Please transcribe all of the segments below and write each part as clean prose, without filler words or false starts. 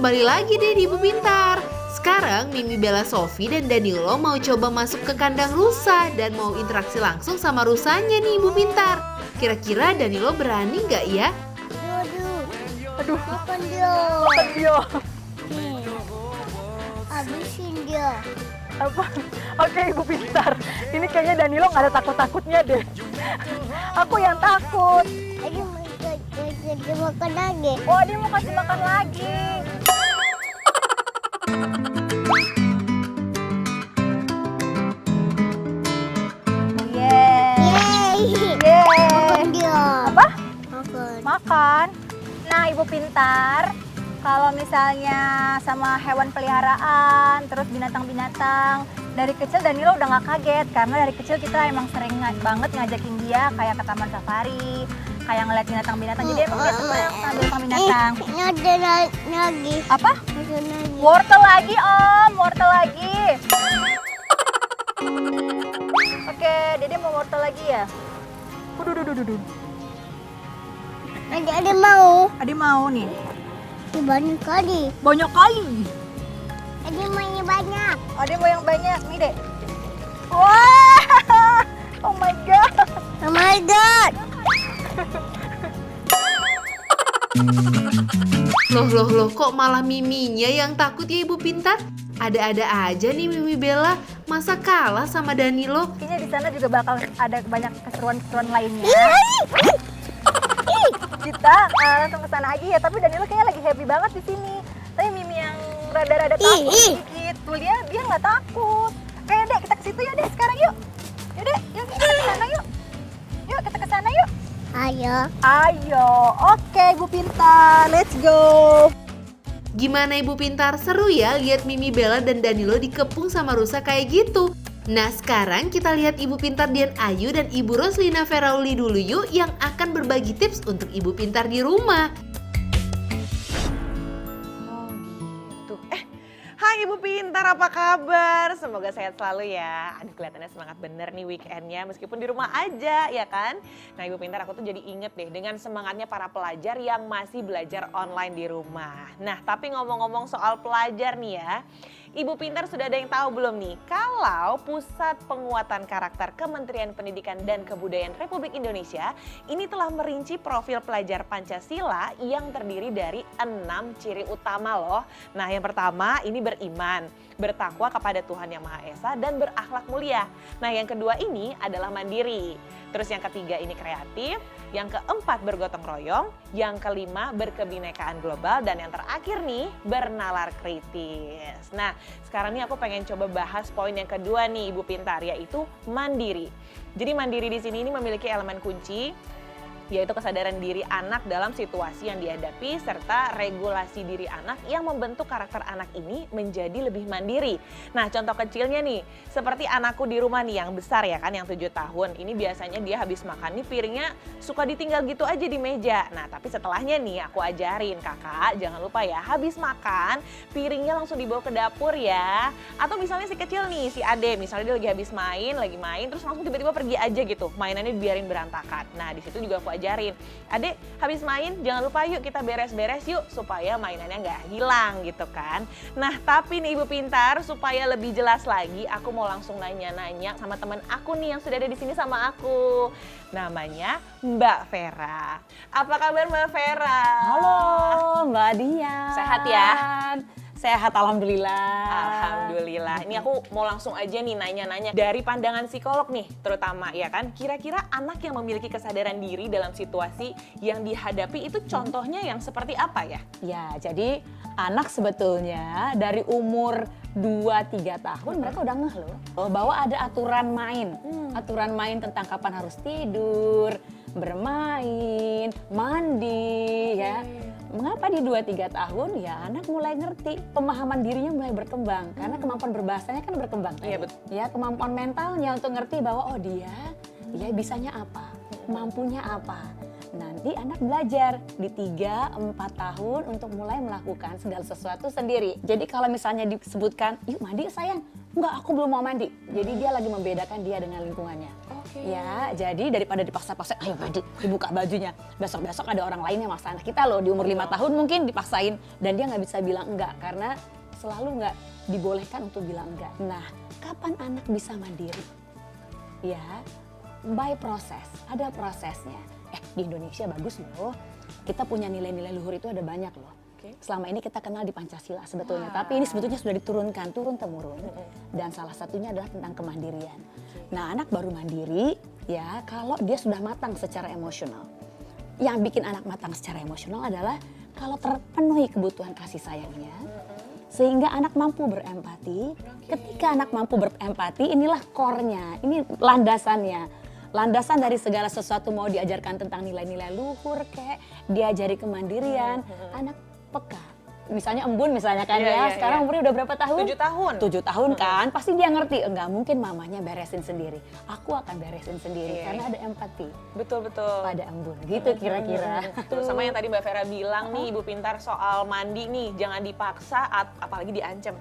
kembali lagi deh di Ibu Pintar. Sekarang Mimi, Bella, Sofi, dan Danilo mau coba masuk ke kandang rusa dan mau interaksi langsung sama rusanya nih Ibu Pintar. Kira-kira Danilo berani nggak ya? Aduh, Makan dia. makan dia. Habisin dia. Apa? Oke Ibu Pintar, ini kayaknya Danilo nggak ada takut-takutnya deh. Aku yang takut. Dia makan lagi. Wah, dia mau kasih makan lagi. Yeay. Makan dia. Apa? Makan. Makan. Nah, Ibu Pintar, kalau misalnya sama hewan peliharaan, terus binatang-binatang, dari kecil Danilo udah nggak kaget karena dari kecil kita emang sering banget ngajakin dia kayak ke taman safari, kayak ngeliat binatang-binatang. Jadi emang dia suka sambil sama binatang. Ada lagi. Apa? Ada lagi. Wortel lagi Om, wortel lagi. Oke, Dede mau wortel lagi ya? Duh. Ada mau. Ade mau nih. Banyak kali. Banyak kali. Ada mainnya banyak. Ade mau yang banyak nih, Dek. Wah! Oh my god. Oh my god. Loh, kok malah Miminya yang takut ya Ibu Pintar? Ada-ada aja nih Mimi Bella, masa kalah sama Danilo? Kayaknya di sana juga bakal ada banyak keseruan-keseruan lainnya. Kita langsung ke sana aja ya, tapi Danilo kayaknya lagi happy banget di sini. Tapi Mimi yang rada-rada takut sedikit. Tuh dia nggak takut. Kayak Dek, kita ke situ ya Dek sekarang yuk. Yuk Dek, yuk kita ke sana yuk. Yuk kita ke sana yuk. Ayo. Oke Ibu Pintar, let's go. Gimana Ibu Pintar, seru ya lihat Mimi Bella dan Danilo dikepung sama rusa kayak gitu? Nah sekarang kita lihat Ibu Pintar Dian Ayu dan Ibu Roslina Ferauli dulu yuk yang akan berbagi tips untuk Ibu Pintar di rumah. Oh gitu. Hai Ibu Pintar, apa kabar? Semoga sehat selalu ya. Aduh kelihatannya semangat bener nih weekendnya meskipun di rumah aja ya kan. Nah Ibu Pintar, aku tuh jadi inget deh dengan semangatnya para pelajar yang masih belajar online di rumah. Nah tapi ngomong-ngomong soal pelajar nih ya. Ibu Pintar sudah ada yang tahu belum nih kalau Pusat Penguatan Karakter Kementerian Pendidikan dan Kebudayaan Republik Indonesia ini telah merinci profil pelajar Pancasila yang terdiri dari 6 ciri utama loh. Nah yang pertama ini beriman, bertakwa kepada Tuhan Yang Maha Esa dan berakhlak mulia. Nah yang kedua ini adalah mandiri. Terus yang ketiga ini kreatif, yang keempat bergotong royong, yang kelima berkebinekaan global, dan yang terakhir nih bernalar kritis. Nah sekarang nih aku pengen coba bahas poin yang kedua nih Ibu Pintar, yaitu mandiri. Jadi mandiri di sini ini memiliki elemen kunci, yaitu kesadaran diri anak dalam situasi yang dihadapi serta regulasi diri anak yang membentuk karakter anak ini menjadi lebih mandiri. Nah contoh kecilnya nih, seperti anakku di rumah nih yang besar ya kan, yang 7 tahun. Ini biasanya dia habis makan nih piringnya suka ditinggal gitu aja di meja. Nah tapi setelahnya nih aku ajarin, kakak jangan lupa ya habis makan piringnya langsung dibawa ke dapur ya. Atau misalnya si kecil nih, si Ade misalnya dia lagi habis main terus langsung tiba-tiba pergi aja gitu, mainannya biarin berantakan. Nah di situ juga aku ajarin, Adek habis main jangan lupa yuk kita beres-beres yuk supaya mainannya nggak hilang gitu kan. Nah tapi nih Ibu Pintar, supaya lebih jelas lagi aku mau langsung nanya-nanya sama teman aku nih yang sudah ada di sini sama aku. Namanya Mbak Vera. Apa kabar Mbak Vera? Halo Mbak Dian. Sehat ya? Sehat alhamdulillah. Alhamdulillah. Ini aku mau langsung aja nih nanya-nanya dari pandangan psikolog nih terutama ya kan. Kira-kira anak yang memiliki kesadaran diri dalam situasi yang dihadapi itu contohnya yang seperti apa ya? Ya, jadi anak sebetulnya dari umur 2-3 tahun mereka udah ngeh loh bahwa ada aturan main. Aturan main tentang kapan harus tidur, bermain, mandi ya. Mengapa di 2-3 tahun ya anak mulai ngerti, pemahaman dirinya mulai berkembang. Karena kemampuan berbahasanya kan berkembang. Iya betul. Ya, kemampuan mentalnya untuk ngerti bahwa oh dia bisanya apa, mampunya apa. nanti anak belajar di 3-4 tahun untuk mulai melakukan segala sesuatu sendiri. Jadi kalau misalnya disebutkan, yuk mandi sayang, enggak aku belum mau mandi. Jadi dia lagi membedakan dia dengan lingkungannya. Ya, jadi daripada dipaksa-paksa, ayo mandi, dibuka bajunya. Besok-besok ada orang lain yang maksa anak kita loh, di umur 5 tahun mungkin dipaksain. Dan dia nggak bisa bilang enggak, karena selalu nggak dibolehkan untuk bilang enggak. Nah, kapan anak bisa mandiri? Ya, by proses, ada prosesnya. Di Indonesia bagus loh, kita punya nilai-nilai luhur itu ada banyak loh. Selama ini kita kenal di Pancasila sebetulnya, tapi ini sebetulnya sudah diturunkan, turun-temurun. Dan salah satunya adalah tentang kemandirian. Nah, anak baru mandiri ya kalau dia sudah matang secara emosional. Yang bikin anak matang secara emosional adalah kalau terpenuhi kebutuhan kasih sayangnya, sehingga anak mampu berempati. Ketika anak mampu berempati, inilah core-nya, ini landasannya. Landasan dari segala sesuatu, mau diajarkan tentang nilai-nilai luhur, kayak diajari kemandirian, anak peka. Misalnya embun misalnya kan sekarang umurnya udah berapa tahun? 7 tahun. 7 tahun kan, pasti dia ngerti, enggak mungkin mamanya beresin sendiri. Aku akan beresin sendiri, karena ada empati. Betul-betul. Pada embun, gitu kira-kira. Tuh, sama yang tadi Mbak Vera bilang nih, Ibu Pintar soal mandi nih, jangan dipaksa, apalagi diancam.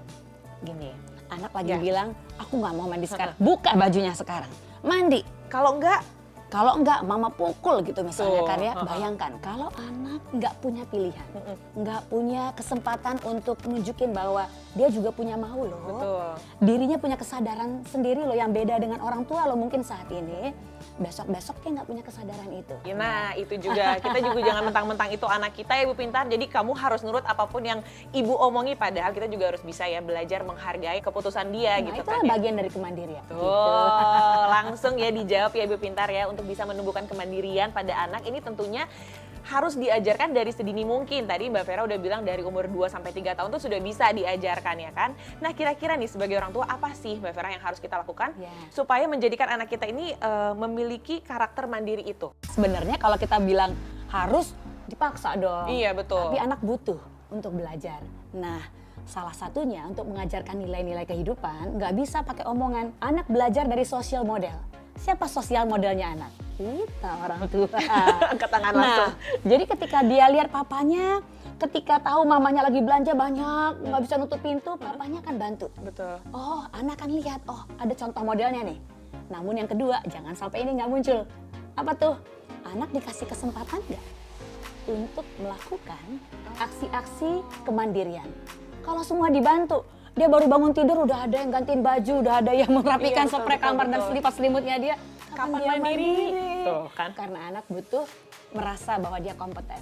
Gini, anak lagi bilang, aku nggak mau mandi sekarang, buka bajunya sekarang, mandi. Kalau enggak, mama pukul gitu misalnya Tuh, kan ya. Bayangkan kalau anak nggak punya pilihan, nggak punya kesempatan untuk nunjukin bahwa dia juga punya mau loh. Betul. Dirinya punya kesadaran sendiri loh yang beda dengan orang tua loh mungkin saat ini. Besok-besok dia nggak punya kesadaran itu. Nah, itu juga. Kita juga jangan mentang-mentang itu anak kita ya Ibu Pintar. Jadi kamu harus nurut apapun yang Ibu omongi. Padahal kita juga harus bisa ya belajar menghargai keputusan dia Nah, gitu itu kan ya. bagian dari kemandirian. Tuh, langsung ya dijawab ya Ibu Pintar ya. Untuk bisa menumbuhkan kemandirian pada anak ini tentunya harus diajarkan dari sedini mungkin. Tadi Mbak Vera udah bilang dari umur 2-3 tahun tuh sudah bisa diajarkan ya kan. Nah, kira-kira nih sebagai orang tua apa sih Mbak Vera yang harus kita lakukan supaya menjadikan anak kita ini memiliki karakter mandiri itu? Sebenarnya kalau kita bilang harus, dipaksa dong. Iya, betul. Tapi anak butuh untuk belajar. Nah, salah satunya untuk mengajarkan nilai-nilai kehidupan nggak bisa pakai omongan. Anak belajar dari sosial model. Siapa sosial modelnya anak? Kita orang tua. Angkat tangan langsung. Nah, jadi ketika dia lihat papanya, ketika tahu mamanya lagi belanja banyak, nggak bisa nutup pintu, papanya kan bantu. Betul. Oh, anak kan lihat, oh ada contoh modelnya nih. Namun yang kedua, jangan sampai ini nggak muncul. Apa tuh? Anak dikasih kesempatan nggak untuk melakukan aksi-aksi kemandirian. Kalau semua dibantu, dia baru bangun tidur udah ada yang gantiin baju, udah ada yang merapikan spray kamar dan selipas selimutnya dia. Kapan dia mandiri? Tuh kan. Karena anak butuh merasa bahwa dia kompeten.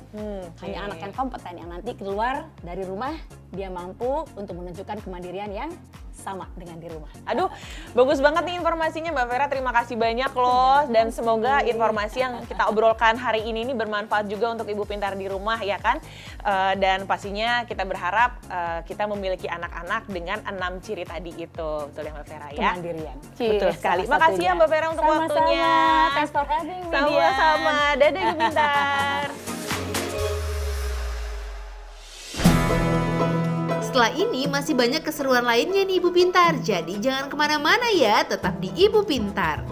Hanya anak yang kompeten yang nanti keluar dari rumah, dia mampu untuk menunjukkan kemandirian yang sama dengan di rumah. Aduh, bagus banget nih informasinya Mbak Vera. Terima kasih banyak loh. Dan semoga informasi yang kita obrolkan hari ini bermanfaat juga untuk Ibu Pintar di rumah ya kan. Dan pastinya kita berharap kita memiliki anak-anak dengan 6 ciri tadi itu. Betul ya Mbak Vera ya? Kemandirian. Betul sekali. Makasih ya Mbak Vera untuk waktunya. Thanks for having me. Sama-sama. Dadah Ibu Pintar. Setelah ini masih banyak keseruan lainnya nih Ibu Pintar. Jadi jangan kemana-mana ya, tetap di Ibu Pintar.